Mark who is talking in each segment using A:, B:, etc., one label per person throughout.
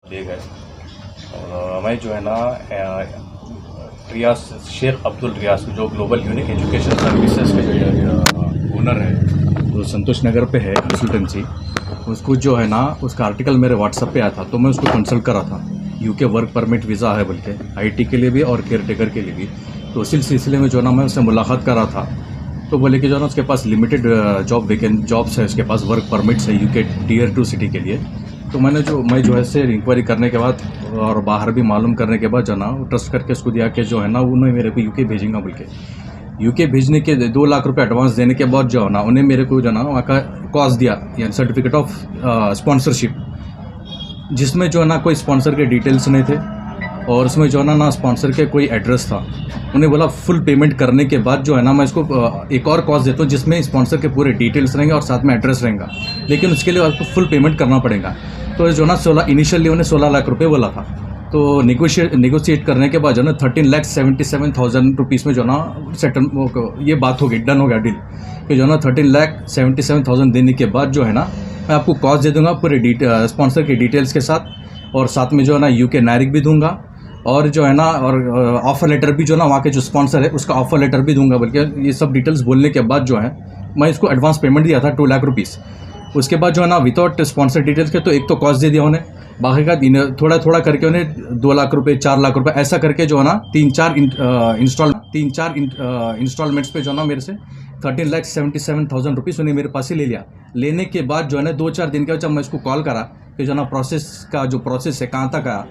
A: दिए गए। और मैं जो है ना रियाज शेख अब्दुल रियाज जो ग्लोबल यूनिक एजुकेशन सर्विसेज के जो ओनर है, जो संतोष नगर पे है कंसल्टेंसी, उसको जो है ना उसका आर्टिकल मेरे व्हाट्सएप पे आया था, तो मैं उसको कंसल्ट करा था। यूके वर्क परमिट वीज़ा है बोल के, आईटी के लिए भी और केयर टेकर के लिए भी। तो उसी सिलसिले में जो ना मैं उससे मुलाकात करा था, तो बोले कि जो ना उसके पास लिमिटेड जॉब्स है, उसके पास वर्क परमिट्स है यूके टीयर 2 सिटी के लिए। तो मैं जो है से इंक्वायरी करने के बाद और बाहर भी मालूम करने के बाद जो ना ट्रस्ट करके उसको दिया कि जो है ना उन्हें मेरे को यूके भेजेंगे बोल के। यूके भेजने के 2 लाख रुपए एडवांस देने के बाद जो है ना उन्हें मेरे को जो ना वहाँ का कॉज दिया, यानी सर्टिफिकेट ऑफ स्पॉन्सरशिप, जिसमें जो है ना कोई स्पॉन्सर के डिटेल्स नहीं थे और उसमें जो है ना स्पॉन्सर के कोई एड्रेस था। उन्हें बोला फुल पेमेंट करने के बाद जो है ना मैं इसको एक और कॉज देता हूँ जिसमें स्पॉन्सर के पूरे डिटेल्स रहेंगे और साथ में एड्रेस रहेगा, लेकिन उसके लिए आपको फुल पेमेंट करना पड़ेगा। तो जो ना इनिशियली उन्हें 16 लाख रुपये बोला था। तो नेगोशिएट करने के बाद जो ना 13,77,000 रुपीज़ में जो ना ये बात हो गई, डन हो गया डील कि जो ना 13,77,000 देने के बाद जो है ना मैं आपको कॉस्ट दे दूंगा पूरे स्पॉन्सर के डिटेल्स के साथ, और साथ में जो है ना यूके नारिक भी दूंगा, और जो है ना और ऑफर लेटर भी जो ना वहाँ के जो स्पॉन्सर है उसका ऑफर लेटर भी दूंगा। बल्कि ये सब डिटेल्स बोलने के बाद जो है मैं इसको एडवांस पेमेंट दिया था 2 लाख रुपीज़। उसके बाद जो है ना विदाउट स्पॉन्सर डिटेल्स के तो एक तो कॉस्ट दे दिया उन्हें, बाकी का थोड़ा थोड़ा करके उन्हें 2 लाख रुपये 4 लाख रुपये ऐसा करके जो है ना 3-4 इंस्टॉलमेंट्स पे जो है ना मेरे से 13,77,000 रुपीज़ उन्हें मेरे पास से ले लिया। लेने के बाद जो है ना 2-4 दिन के बाद जब मैं इसको कॉल करा कि जो है ना प्रोसेस है कहाँ तक आया,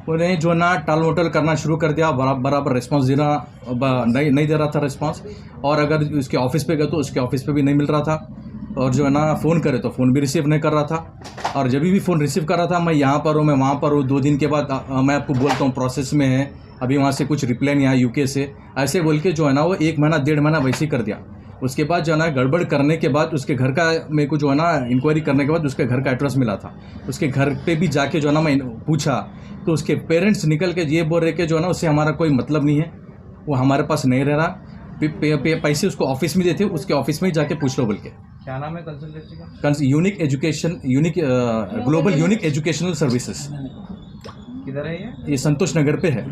A: उन्हें जो है ना टाल मटोल करना शुरू कर दिया। बराबर रिस्पांस देना नहीं दे रहा था रिस्पांस, और अगर उसके ऑफिस पे गए तो उसके ऑफिस पे भी नहीं मिल रहा था, और जो है ना फ़ोन करे तो फ़ोन भी रिसीव नहीं कर रहा था। और जब भी फ़ोन रिसीव कर रहा था मैं यहाँ पर हूँ, मैं वहाँ पर हूँ, 2 दिन के बाद मैं आपको बोलता हूँ प्रोसेस में है, अभी वहाँ से कुछ रिप्लाई नहीं आया यूके से, ऐसे बोल के जो है ना वो 1 महीना 1.5 महीना वैसे ही कर दिया। उसके बाद जो है ना गड़बड़ करने के बाद उसके घर का मेरे को जो है ना इंक्वायरी करने के बाद उसके घर का एड्रेस मिला था। उसके घर पे भी जाके जो है ना मैं पूछा तो उसके पेरेंट्स निकल के ये बोल रहे कि जो है ना उससे हमारा कोई मतलब नहीं है, वो हमारे पास नहीं रह रहा, पैसे उसको ऑफिस में देते, उसके ऑफिस में ही जाके पूछ लो बोल के।
B: क्या नाम है कंसल्टेंसी का?
A: Global unique educational services.
B: किधर है
A: ये संतोष नगर पे है,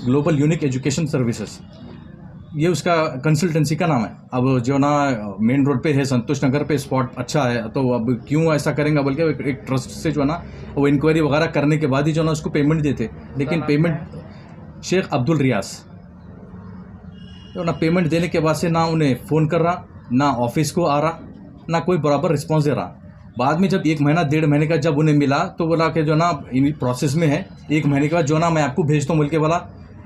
A: ग्लोबल यूनिक एजुकेशन सर्विसेज, ये उसका कंसल्टेंसी का नाम है। अब जो ना मेन रोड पे है, संतोष नगर पे, स्पॉट अच्छा है, तो अब क्यों ऐसा करेंगे बोल के एक ट्रस्ट से जो है ना वो इंक्वायरी वगैरह करने के बाद ही जो ना उसको पेमेंट देते, लेकिन पेमेंट शेख अब्दुल रियाज तो ना पेमेंट देने के बाद से ना उन्हें फ़ोन कर रहा, ना ऑफिस को आ रहा, ना कोई बराबर रिस्पॉन्स दे रहा। बाद में जब 1 महीना 1.5 महीने का जब उन्हें मिला तो बोला कि जो ना इन प्रोसेस में है, 1 महीने के बाद जो ना मैं आपको भेजता हूँ बोल के बोला।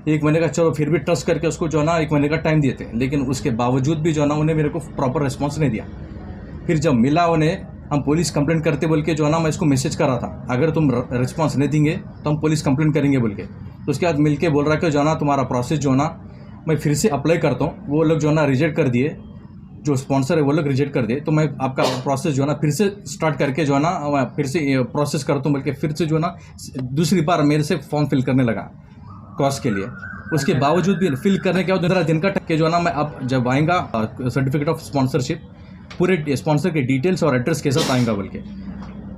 A: 1 महीने का चलो फिर भी ट्रस्ट करके उसको जो ना 1 महीने का टाइम दिए थे, लेकिन उसके बावजूद भी जो ना उन्हें मेरे को प्रॉपर रिस्पॉन्स नहीं दिया। फिर जब मिला उन्हें, हम पुलिस कंप्लेंट करते बोल के जो ना मैं इसको मैसेज कर रहा था, अगर तुम रिस्पॉन्स नहीं देंगे तो हम पुलिस कंप्लेंट करेंगे बोल के। तो उसके बाद मिल के बोल रहा है कि जो ना तुम्हारा प्रोसेस जो ना मैं फिर से अप्लाई करता हूँ, वो लोग जो ना रिजेक्ट कर दिए, जो स्पॉन्सर है वो लोग रिजेक्ट कर दिए, तो मैं आपका प्रोसेस जो है ना फिर से स्टार्ट करके जो है ना फिर से प्रोसेस करता हूँ बोल के फिर से जो है ना दूसरी बार मेरे से फॉर्म फिल करने लगा कॉस्ट के लिए। उसके बावजूद भी फिल करने के बाद 15 दिन का टक्के जो है ना मैं अब जब आएगा सर्टिफिकेट ऑफ स्पॉन्सरशिप पूरे स्पॉन्सर के डिटेल्स और एड्रेस के साथ आएगा बोल के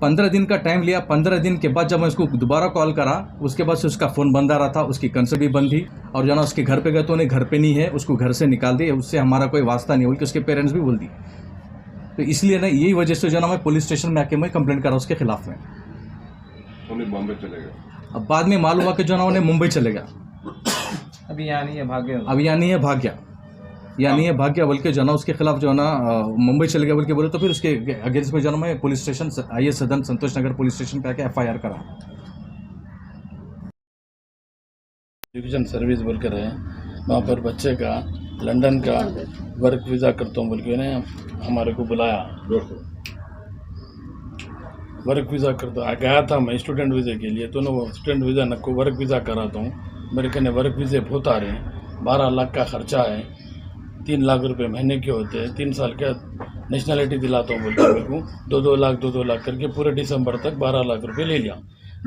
A: 15 दिन का टाइम लिया। 15 दिन के बाद जब मैं उसको दोबारा कॉल करा, उसके बाद से उसका फ़ोन बंद आ रहा था, उसकी कंसर्न भी बंद थी, और जो ना उसके घर पे गए तो उन्हें घर पे नहीं है, उसको घर से निकाल दिए, उससे हमारा कोई वास्ता नहीं, बोल के उसके पेरेंट्स भी बोल दी। तो इसलिए ना यही वजह से जो ना मैं पुलिस स्टेशन में आके मैं कंप्लेंट करा उसके खिलाफ में।
C: उन्हें बॉम्बे चले गए।
A: अब बाद में मालूम हुआ कि जो ना उन्हें मुंबई चले गया,
B: अभी यहाँ नहीं है, भाग गया।
A: अब यहाँ नहीं है, भाग गया, या नहीं है भाग गया बोल के जो ना उसके खिलाफ जो ना मुंबई चले गया बोल के बोले। तो फिर उसके अगेंस्ट में जो ना मैं पुलिस स्टेशन आइए सदन संतोष नगर पुलिस स्टेशन पे आके FIR करा।
D: एजुकेशन सर्विस बोल कर रहे हैं, वहाँ पर बच्चे का लंदन का वर्क वीज़ा करता हूँ बोल के उन्हें हमारे को बुलाया। वर्क वीज़ा करता गया था मैं स्टूडेंट वीज़े के लिए, तो ना वो स्टूडेंट वीज़ा न को वर्क वीज़ा कराता हूँ। मेरे कहने वर्क वीज़े बहुत आ रहे हैं, 12 लाख का खर्चा है, 3 लाख रुपए महीने के होते हैं, 3 साल का नेशनलिटी दिलाता हूँ बोल के मेरे को 2-2 लाख करके पूरे दिसंबर तक 12 लाख रुपए ले लिया।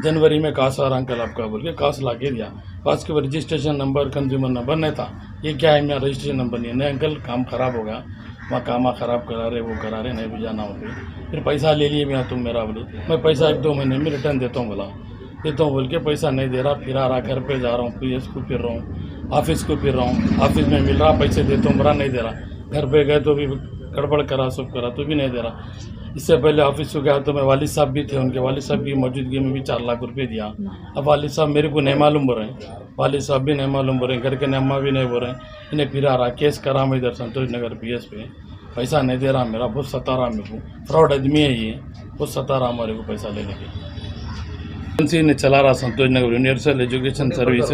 D: जनवरी में कास आ रहा अंकल आपका बोल के कास ला के दिया। कास के रजिस्ट्रेशन नंबर कंज्यूमर नंबर नहीं था, ये क्या है मेरा रजिस्ट्रेशन नंबर नहीं है। नहीं अंकल काम ख़राब हो गया, वहाँ कामा ख़राब करा रहे, वो करा रहे, नहीं भी जाना वहाँ पे। फिर पैसा ले लिए भैया तुम मेरा, बोले मैं पैसा 1-2 महीने में रिटर्न देता हूँ, बोला देता हूँ बोल के पैसा नहीं दे रहा। फिर आ रहा, घर पे जा रहा हूँ, PS को फिर रहा हूँ, ऑफिस को फिर रहा हूँ, ऑफिस में मिल रहा पैसे देता हूँ, बड़ा नहीं दे रहा। घर पे गए तो भी गड़बड़ करा, सब करा तो भी नहीं दे रहा। इससे पहले ऑफिस को गया तो मैं वालिद साहब भी थे, उनके वालिद साहब की मौजूदगी में भी 4 लाख रुपए दिया। अब वालिद साहब मेरे को नहीं मालूम बोल रहे हैं, वालिद साहब भी नहीं मालूम बोल रहे हैं, घर के अम्मा भी नहीं बोल रहे हैं। इन्हें फिर आ रहा, केस करा मैं इधर संतोष नगर PS पे, पैसा नहीं दे रहा मेरा, बहुत सता रहा मेरे को, फ्रॉड आदमी है ये, बहुत सता रहा हमारे को पैसा लेने के। एजेंसी ने चला रहा संतोष नगर यूनिवर्सल एजुकेशन सर्विस,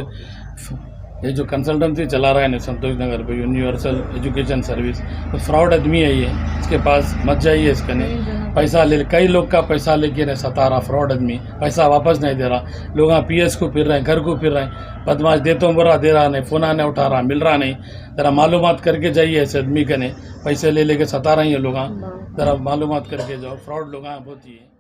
D: ये जो कंसल्टेंसी चला रहा है ना संतोष नगर पे यूनिवर्सल एजुकेशन सर्विस, तो फ्रॉड आदमी है ये, इसके पास मत जाइए, इसका नहीं पैसा ले, कई लोग का पैसा लेके नहीं सता रहा, फ्रॉड आदमी, पैसा वापस नहीं दे रहा। लोग PS को फिर रहे हैं, घर को फिर रहे हैं, बदमाश देता हूँ बुरा, दे रहा नहीं, फ़ोन नहीं उठा रहा, मिल रहा नहीं। ज़रा मालूमात करके जाइए, ऐसे आदमी का नहीं पैसे ले लेके सता रहे हैं लोग, ज़रा मालूमात करके जाओ, फ्रॉड लोग बहुत ही है।